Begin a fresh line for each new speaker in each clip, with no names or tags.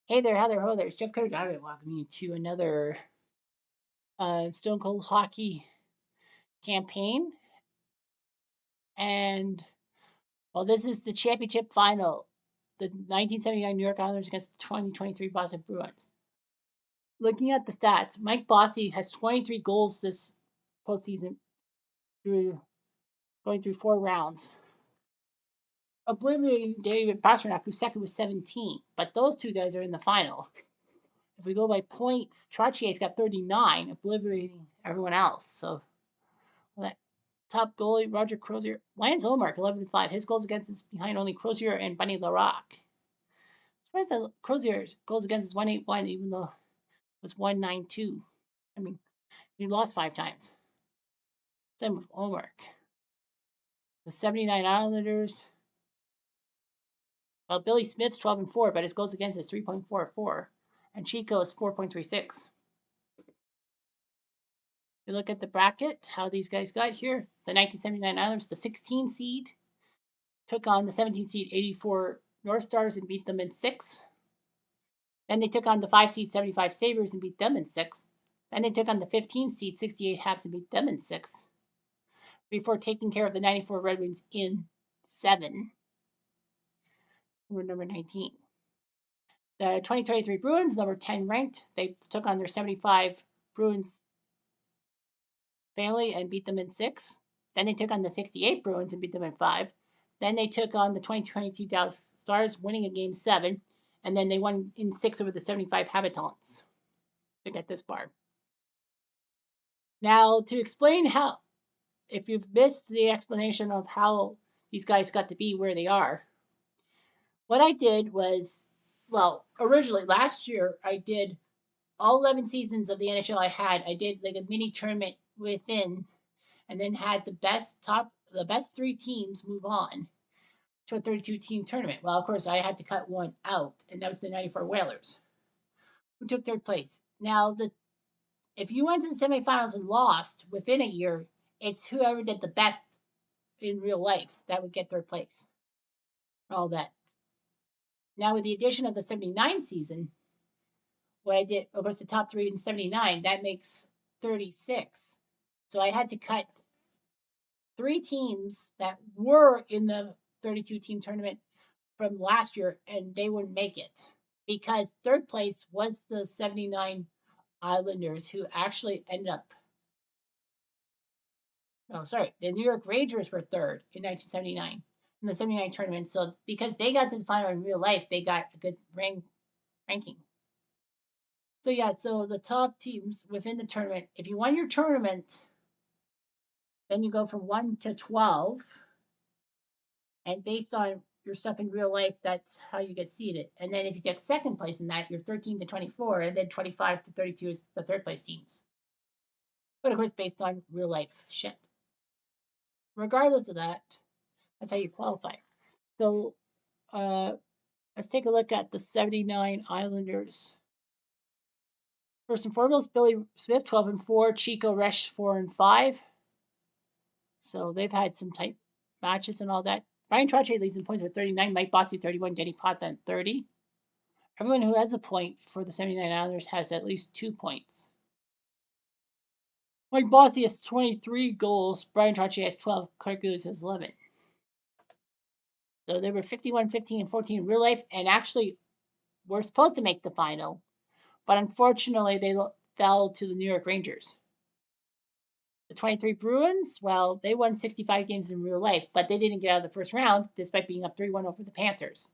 Hey there, how there, ho there. It's Jeff Cutter Diamond welcoming you to another Stone Cold Hockey campaign. And well, this is the championship final. The 1979 New York Islanders against the 2023 Boston Bruins. Looking at the stats, Mike Bossy has 23 goals this postseason through going through 4 rounds. Obliviating David Pastrnak, who's second with 17. But those two guys are in the final. If we go by points, Trotier's got 39, obliterating everyone else. So that top goalie, Roger Crozier. Lance Olmark, 11-5. His goals against is behind only Crozier and Bunny Larocque. Surprised that Crozier's goals against is 181, even though it was 192. I mean, he lost 5 times. Same with Olmark. The 79 Islanders. Well, Billy Smith's 12-4, but his goals against is 3.44. And Chico is 4.36. You look at the bracket, how these guys got here. The 1979 Islanders, the 16 seed, took on the 17 seed 84 North Stars and beat them in 6. Then they took on the 5 seed 75 Sabres and beat them in 6. Then they took on the 15 seed 68 Habs and beat them in 6. Before taking care of the 94 Red Wings in 7. Who were number 19. The 2023 Bruins, number 10 ranked. They took on their 75 Bruins family and beat them in 6. Then they took on the 68 Bruins and beat them in 5. Then they took on the 2022 Dallas Stars, winning a game 7. And then they won in 6 over the 75 Habitants to get this far. Now, to explain how, if you've missed the explanation of how these guys got to be where they are, what I did was, well, originally last year I did all 11 seasons of the NHL I did like a mini tournament within, and then had the best 3 teams move on to a 32 team tournament. Well, of course, I had to cut one out, and that was the 94 Whalers, who took third place. Now, if you went to the semifinals and lost within a year, it's whoever did the best in real life that would get third place. All that. Now, with the addition of the 79 season, what I did, of course, the top 3 in 79, that makes 36. So I had to cut 3 teams that were in the 32 team tournament from last year, and they wouldn't make it because third place was the 79 Islanders, who actually ended up. Oh, sorry, the New York Rangers were third in 1979 in the 79 tournament. So because they got to the final in real life, they got a good ranking. So yeah, so the top teams within the tournament, if you won your tournament, then you go from 1 to 12. And based on your stuff in real life, that's how you get seeded. And then if you get second place in that, you're 13 to 24, and then 25 to 32 is the third place teams. But of course, based on real life shit. Regardless of that, that's how you qualify. So let's take a look at the 79 Islanders. First and foremost, Billy Smith, 12-4, Chico Resch, 4-5. So they've had some tight matches and all that. Brian Trottier leads in points with 39, Mike Bossy 31, Denny Potvin 30. Everyone who has a point for the 79 Islanders has at least 2 points. Mike Bossy has 23 goals, Brian Trottier has 12, Clark Lewis has 11. So they were 51, 15, and 14 in real life, and actually were supposed to make the final, but unfortunately they fell to the New York Rangers. The 23 Bruins, well, they won 65 games in real life, but they didn't get out of the first round despite being up 3-1 over the Panthers.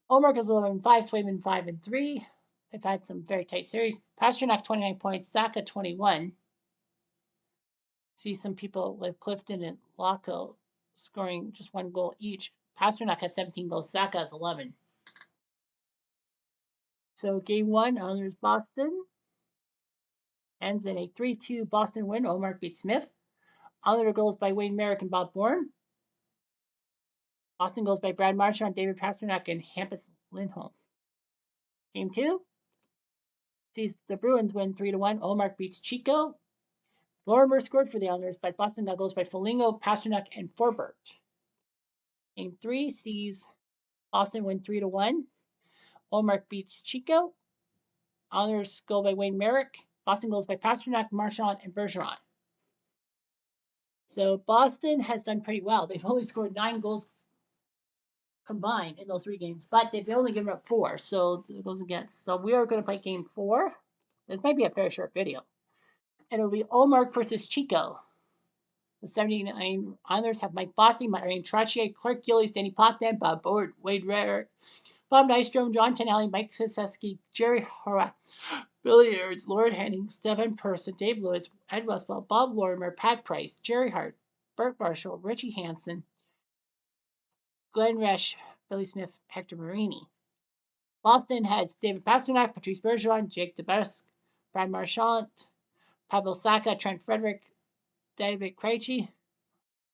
Olmark is 11-5, Swayman 5-3. They've had some very tight series. Pastrnak 29 points, Saka 21. See some people like Clifton and Locko scoring just 1 goal each. Pastrnak has 17 goals, Saka has 11. So game 1, Islanders Boston, ends in a 3-2 Boston win. Olmark beats Smith. Islander goals by Wayne Merrick and Bob Bourne. Boston goals by Brad Marchand, David Pastrnak, and Hampus Lindholm. Game 2 sees the Bruins win 3-1. Olmark beats Chico. Lorimer scored for the Islanders, but Boston got goals by Foligno, Pastrnak, and Forbert. Game 3 sees Boston win 3-1. Olmark beats Chico. Honors goal by Wayne Merrick. Boston goals by Pasternak, Marchand, and Bergeron. So Boston has done pretty well. They've only scored 9 goals combined in those 3 games, but they've only given up 4. So it goes against. So we are going to play game 4. This might be a very short video. And it'll be Olmark versus Chico. The 79 Islanders have Mike Bossy, Marian Trottier, Clark Gillies, Danny Potvin, Bob Board, Wade Rarick, Bob Nystrom, John Tonelli, Mike Krzyzewski, Jerry Horwath, Billy Ayers, Lord Henning, Stephen Person, Dave Lewis, Ed Westfall, Bob Lorimer, Pat Price, Jerry Hart, Bert Marshall, Richie Hansen, Glenn Resch, Billy Smith, Hector Marini. Boston has David Pasternak, Patrice Bergeron, Jake DeBusk, Brad Marchand, Pavel Saka, Trent Frederick, David Krejci,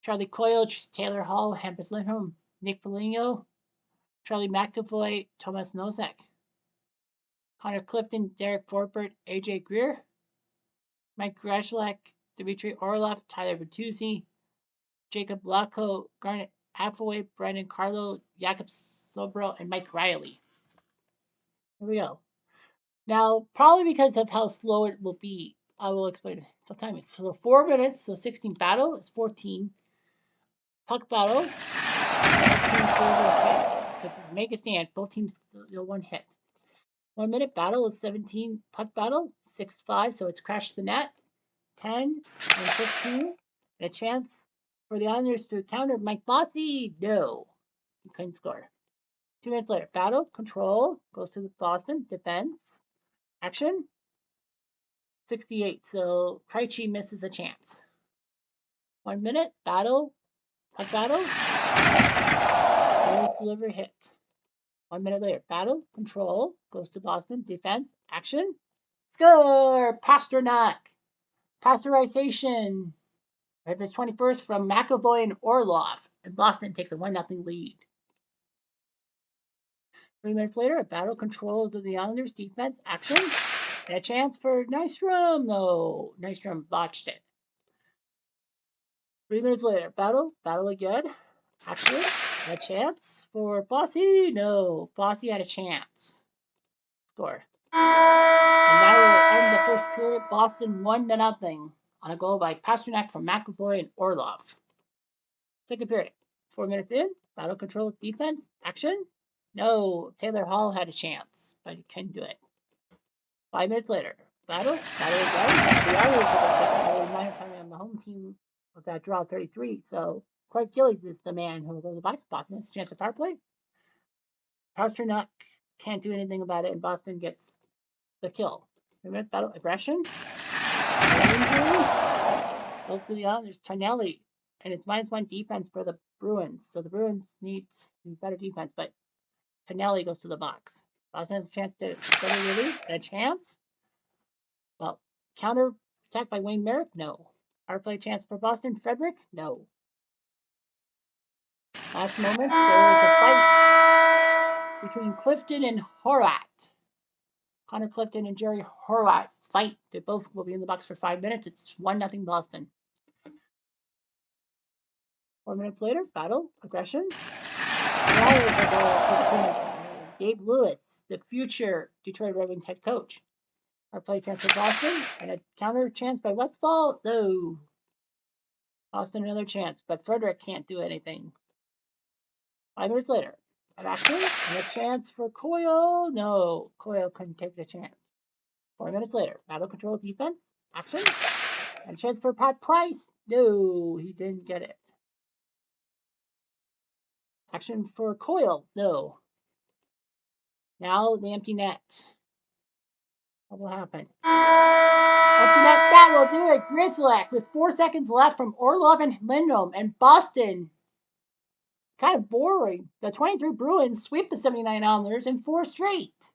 Charlie Coyle, Taylor Hall, Hampus Lindholm, Nick Foligno, Charlie McAvoy, Thomas Nosek, Connor Clifton, Derek Forbert, AJ Greer, Mike Grzelcyk, Dmitry Orlov, Tyler Bertuzzi, Jacob Lacko, Garnet Hathaway, Brendan Carlo, Jakob Sobro, and Mike Riley. Here we go. Now, probably because of how slow it will be, I will explain it. So timing. For 4 minutes, so 16 battle is 14. Puck battle. Make a stand. Both teams deal 1 hit. 1 minute battle is 17. Puck battle 6-5, so it's crashed the net. 10 and 15. And a chance for the Islanders to counter Mike Bossy. No, he couldn't score. 2 minutes later, battle control goes to the Boston defense. Action 68. So Krejci misses a chance. 1 minute battle. Puck battle. Delivery hit. 1 minute later, battle, control, goes to Boston, defense, action, score! Pasternak! Pasteurization. February 21st from McAvoy and Orlov, and Boston takes a 1-0 lead. 3 minutes later, a battle control to the Islanders, defense, action, and a chance for Nystrom. No, Nystrom botched it. 3 minutes later, battle again, action, and a chance for Bossy. No, Bossy had a chance. Score. And that will end the first period. Boston 1-0 on a goal by Pasternak from McAvoy and Orlov. Second period. 4 minutes in. Battle control defense. Action. No. Taylor Hall had a chance, but he couldn't do it. 5 minutes later. Battle again. The Islanders are minor coming on the home team with that draw 33. So Clark Gillies is the man who will go to the box. Boston has a chance of power play. Pasternak can't do anything about it, and Boston gets the kill. 3 minutes battle aggression. Goes to the Islanders. Trny, and it's -1 defense for the Bruins. So the Bruins need better defense, but Trny goes to the box. Boston has a chance to get a relief and a chance. Well, counter attack by Wayne Merrick? No. Power play chance for Boston. Frederick? No. Last moment, there is a fight between Clifton and Horwath. Connor Clifton and Jerry Horwath fight. They both will be in the box for 5 minutes. It's 1-0 Boston. 4 minutes later, battle, aggression. Dave Lewis, the future Detroit Red Wings head coach. Our play chance for Boston, and a counter chance by Westfall. No. Boston another chance, but Frederick can't do anything. 5 minutes later, an action, and a chance for Coyle. No, Coyle couldn't take the chance. 4 minutes later, battle control defense, action, and a chance for Pat Price. No, he didn't get it. Action for Coyle. No. Now the empty net. What will happen? Empty net, that will do it. Grzelcyk with 4 seconds left from Orlov and Lindholm, and Boston. Kind of boring. The 23 Bruins sweep the 79 Islanders in 4 straight.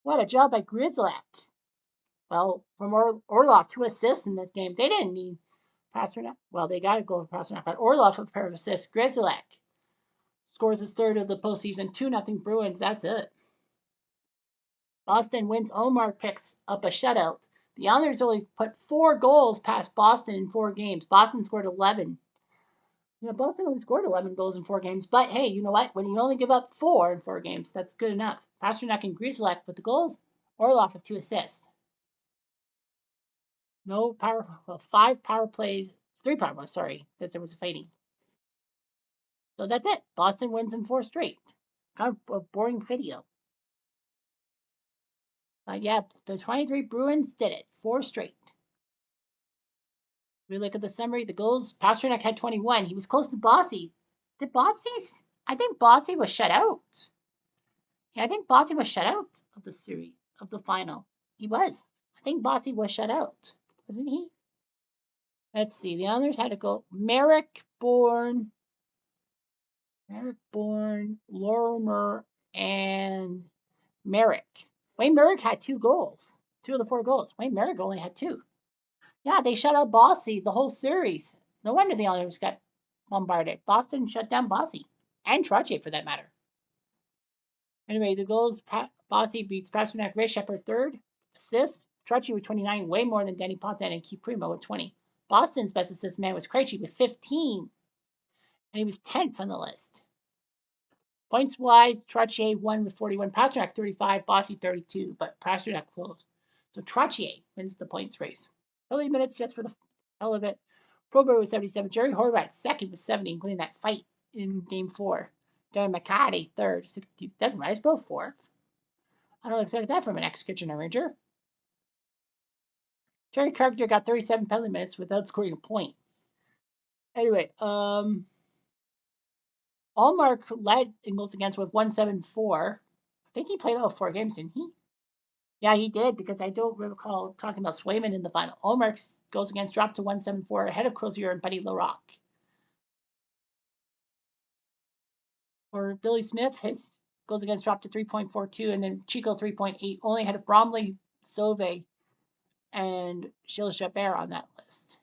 What a job by Grzelcyk. Well, from Orlov, 2 assists in this game. They didn't need Pasternak. Well, they got to go for Pasternak, but Orlov with a pair of assists. Grzelcyk scores his 3rd of the postseason. 2-0 Bruins. That's it. Boston wins. Omar picks up a shutout. The Islanders only put 4 goals past Boston in 4 games. Boston scored 11. Yeah, Boston only scored 11 goals in 4 games, but hey, you know what? When you only give up 4 in 4 games, that's good enough. Pasternak and Grzelcyk with the goals, Orlov with 2 assists. No power, well, 5 power plays, 3 power plays, sorry, because there was fighting. So that's it. Boston wins in 4 straight. Kind of a boring video. But yeah, the 23 Bruins did it. 4 straight. We look at the summary. The goals, Pasternak had 21. He was close to Bossy. Did Bossy's? I think Bossy was shut out. Yeah, I think Bossy was shut out of the series, of the final. He was. I think Bossy was shut out. Wasn't he? Let's see. The others had to go. Merrick Bourne, Lorimer, and Merrick. Wayne Merrick had 2 goals. 2 of the 4 goals. Wayne Merrick only had 2. Yeah, they shut out Bossy the whole series. No wonder the others got bombarded. Boston shut down Bossy. And Trottier, for that matter. Anyway, the goals, Bossy beats Pasternak, Ray Shepard third. Assists, Trottier with 29, way more than Danny Pontan and Keith Primo with 20. Boston's best assist man was Krejci with 15. And he was 10th on the list. Points wise, Trottier won with 41, Pasternak 35, Bossy 32, but Pasternak closed. So Trottier wins the points race. 30 minutes just for the hell of it. Probert was 77. Jerry Horvat second with 70, including that fight in game 4. Darren McCarty third, 62. Devin Riseborough fourth. I don't expect that from an ex-Kitchener Ranger. Terry Carpenter got 37 penalty minutes without scoring a point. Anyway, Allmark led in goals against with 174. I think he played all 4 games, didn't he? Yeah, he did, because I don't recall talking about Swayman in the final. Allmark's goals against dropped to 174 ahead of Crozier and Buddy Larocque. For Billy Smith, his goals against dropped to 3.42, and then Chico 3.8. Only had Bromley, Sauve, and Gilles Chabert on that list.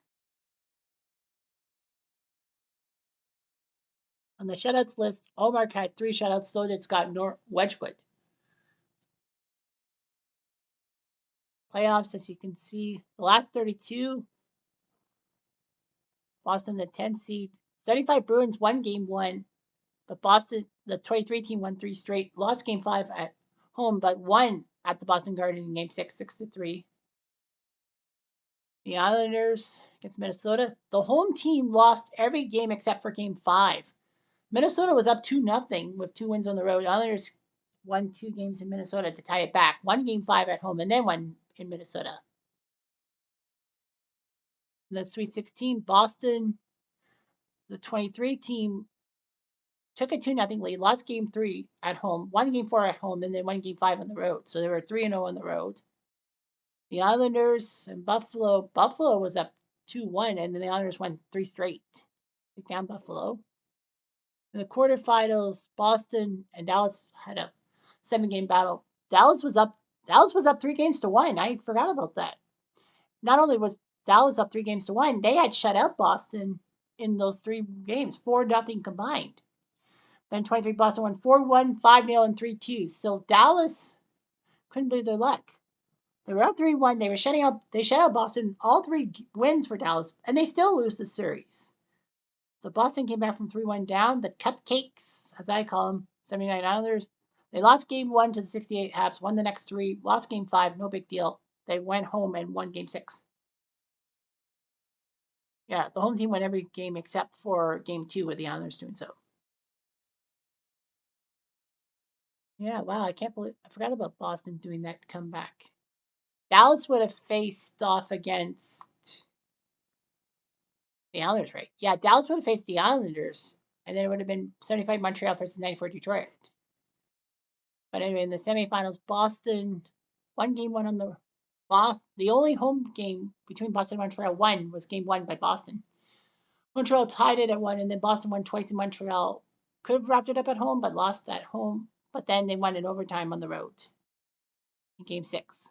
On the shutouts list, Allmark had 3 shutouts, so did Scott Wedgwood. Playoffs, as you can see, the last 32, Boston the 10th seed. 75 Bruins won game 1, but Boston, the 23 team, won 3 straight. Lost game 5 at home, but won at the Boston Garden in game 6, 6-3. The Islanders against Minnesota. The home team lost every game except for game 5. Minnesota was up 2-0 with 2 wins on the road. The Islanders won 2 games in Minnesota to tie it back. Won game 5 at home and then won in Minnesota. In the Sweet 16, Boston, the 23 team, took a 2-0 lead, lost game 3 at home, won game 4 at home, and then won game 5 on the road. So they were 3-0 on the road. The Islanders and Buffalo. Buffalo was up 2-1, and then the Islanders won 3 straight. Took down Buffalo. In the quarterfinals, Boston and Dallas had a 7-game battle. Dallas was up 3 games to 1. I forgot about that. Not only was Dallas up 3 games to 1, they had shut out Boston in those 3 games, 4-0 combined. Then 23 Boston won 4-1, 5-0, and 3-2. So Dallas couldn't believe their luck. They were up 3-1. They shut out Boston. All 3 wins for Dallas, and they still lose the series. So Boston came back from 3-1 down. The Cupcakes, as I call them, 79 Islanders. They lost game 1 to the 68 Habs, won the next 3, lost game 5, no big deal. They went home and won game 6. Yeah, the home team won every game except for game 2 with the Islanders doing so. Yeah, wow, I forgot about Boston doing that comeback. Dallas would have faced off against the Islanders, right? Yeah, Dallas would have faced the Islanders, and then it would have been 75 Montreal versus 94 Detroit. But anyway, in the semifinals, Boston won game 1 on the only home game between Boston and Montreal was game 1 by Boston. Montreal tied it at 1, and then Boston won twice in Montreal. Could have wrapped it up at home, but lost at home. But then they won in overtime on the road in game 6.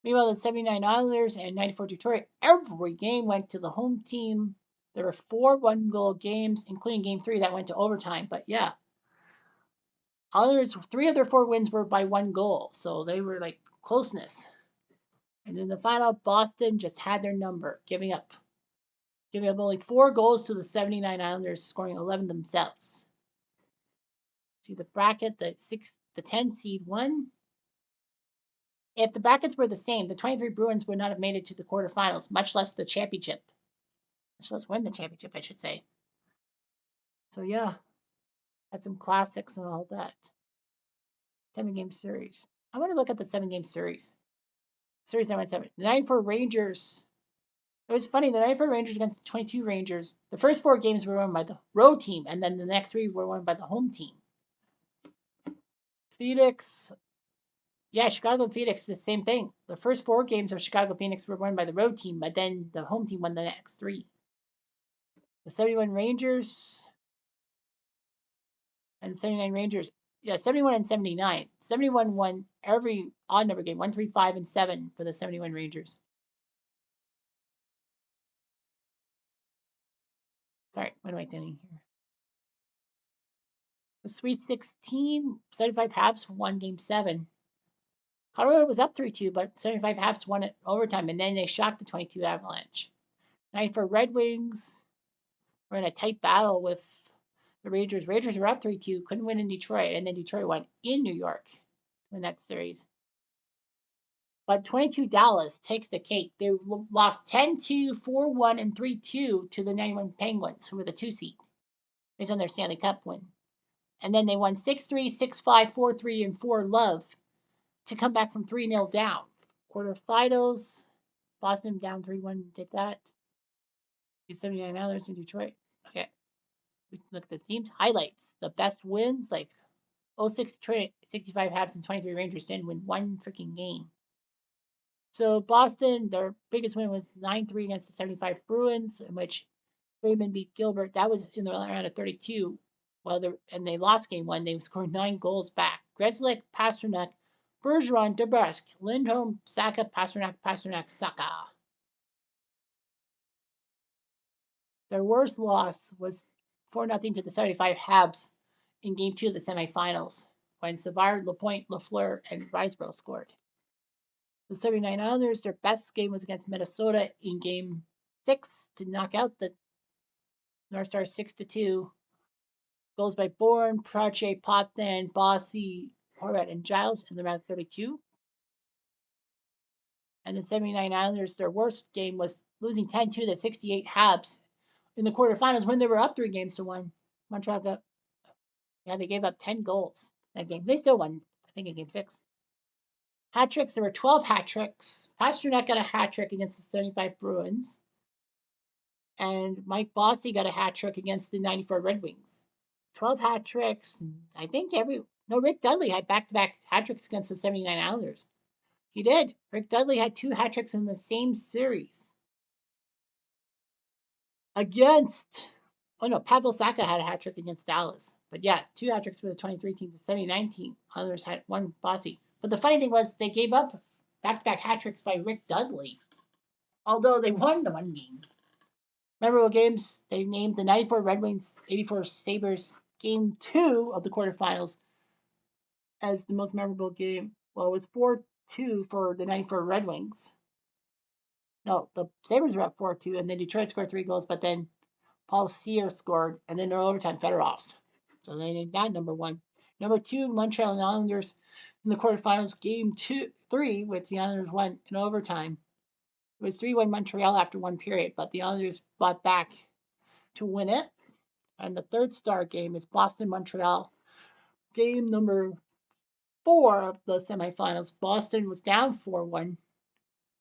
Meanwhile, the 79 Islanders and 94 Detroit, every game went to the home team. There were 4 one-goal games, including game 3 that went to overtime. But yeah, Islanders, 3 of their 4 wins were by 1 goal. So they were like closeness. And in the final, Boston just had their number, giving up giving up only 4 goals to the 79 Islanders, scoring 11 themselves. See the bracket, the 10 seed won. If the brackets were the same, the 23 Bruins would not have made it to the quarterfinals, much less the championship. Much less win the championship, I should say. So yeah, had some classics and all that. 7-game series. I want to look at the 7-game series. Series I went 7. The 94 Rangers. It was funny. The 94 Rangers against the 22 Rangers. The first 4 games were won by the road team, and then the next 3 were won by the home team. Phoenix. Yeah, Chicago and Phoenix, the same thing. The first 4 games of Chicago Phoenix were won by the road team, but then the home team won the next 3. The 71 Rangers and the 79 Rangers. Yeah, 71 and 79. 71 won every odd number game, 1, 3, 5, and 7 for the 71 Rangers. Sorry, what am I doing here? The Sweet 16, 75 Habs won Game 7. Colorado was up 3-2, but 75 Habs won it overtime, and then they shocked the 22 Avalanche. 94 Red Wings were in a tight battle with the Rangers. Rangers were up 3-2, couldn't win in Detroit, and then Detroit won in New York to win that series. But 22 Dallas takes the cake. They lost 10-2, 4-1, and 3-2 to the 91 Penguins, who were the 2 seed, based on their Stanley Cup win. And then they won 6-3, 6-5, 4-3, and 4-love to come back from 3-0 down. Quarterfinals, Boston down 3-1, did that. 79 Islanders in Detroit. Okay. We can look at the teams. Highlights. The best wins, like 06 Detroit, 65 Habs, and 23 Rangers didn't win one freaking game. So Boston, their biggest win was 9-3 against the 75 Bruins, in which Raymond beat Gilbert. That was in the round of 32. And they lost game 1. They scored 9 goals back. Grzelcyk, Pastrnak, Bergeron, DeBrusk, Lindholm, Saka, Pastrnak, Saka. Their worst loss was 4-0 to the 75 Habs in Game 2 of the semifinals, when Savard, Lapointe, Lafleur, and Riseborough scored. The 79 Islanders, their best game was against Minnesota in Game 6 to knock out the North Stars 6-2. Goals by Bourne, Prache, Potvin, Bossy, Horvat, and Giles in the round 32. And the 79 Islanders, their worst game was losing 10-2 to the 68 Habs in the quarterfinals when they were up 3-1. Montreal they gave up 10 goals that game. They still won, I think, in Game 6. Hat tricks, there were 12 hat tricks. Pastrnak got a hat trick against the 75 Bruins. And Mike Bossy got a hat trick against the 94 Red Wings. 12 hat tricks. I think Rick Dudley had back-to-back hat tricks against the 79 Islanders. He did. Rick Dudley had 2 hat tricks in the same series. Pavel Saka had a hat trick against Dallas. But yeah, 2 hat tricks for the 23 team. The 79 team, others had 1 Bossy. But the funny thing was they gave up back-to-back hat tricks by Rick Dudley, although they won the 1 game. Memorable games, they named the 94 Red Wings, 84 Sabres Game 2 of the quarterfinals as the most memorable game. Well, it was 4-2 for the 94 Red Wings. No, the Sabres were up 4-2, and then Detroit scored 3 goals, but then Paul Sear scored, and then in overtime, Fedorov. So they named that number 1. Number 2, Montreal Islanders in the quarterfinals, Game 3, which the Islanders won in overtime. It was 3-1 Montreal after 1 period, but the Islanders fought back to win it. And the third star game is Boston-Montreal. Game number 4 of the semifinals. Boston was down 4-1.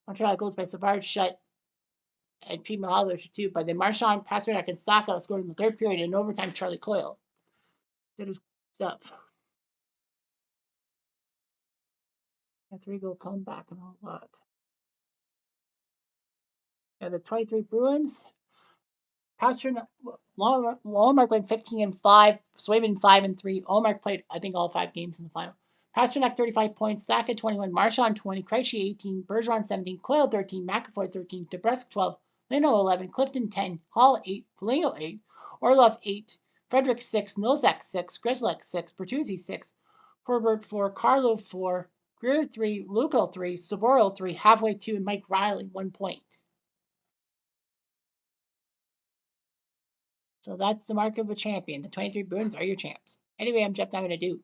Montreal goes by Savard, Shutt, and Pete Mahler too. But then Marchand, Pastrnak, and Saka scored in the third period. In overtime, Charlie Coyle did his stuff. A 3-goal comeback and all that. Yeah, the 23 Bruins. Pastrnak, Ullmark went 15-5, Swayman 5-3. Ullmark played, I think, all 5 games in the final. Pastrnak 35 points, Saka 21, Marchand 20, Krejci 18, Bergeron 17, Coyle 13, McAvoy 13, DeBrusk 12, Lino 11, Clifton 10, Hall 8, Foligno 8, Orlov 8, Frederick 6, Nozak 6, Grzelcyk 6, Bertuzzi 6, Forbert 4, Carlo 4, Greer 3, Luco 3, Saboro 3, Halfway 2, and Mike Riley 1 point. So that's the mark of a champion. The 23 Bruins are your champs. Anyway, I'm jumped. I'm going to do.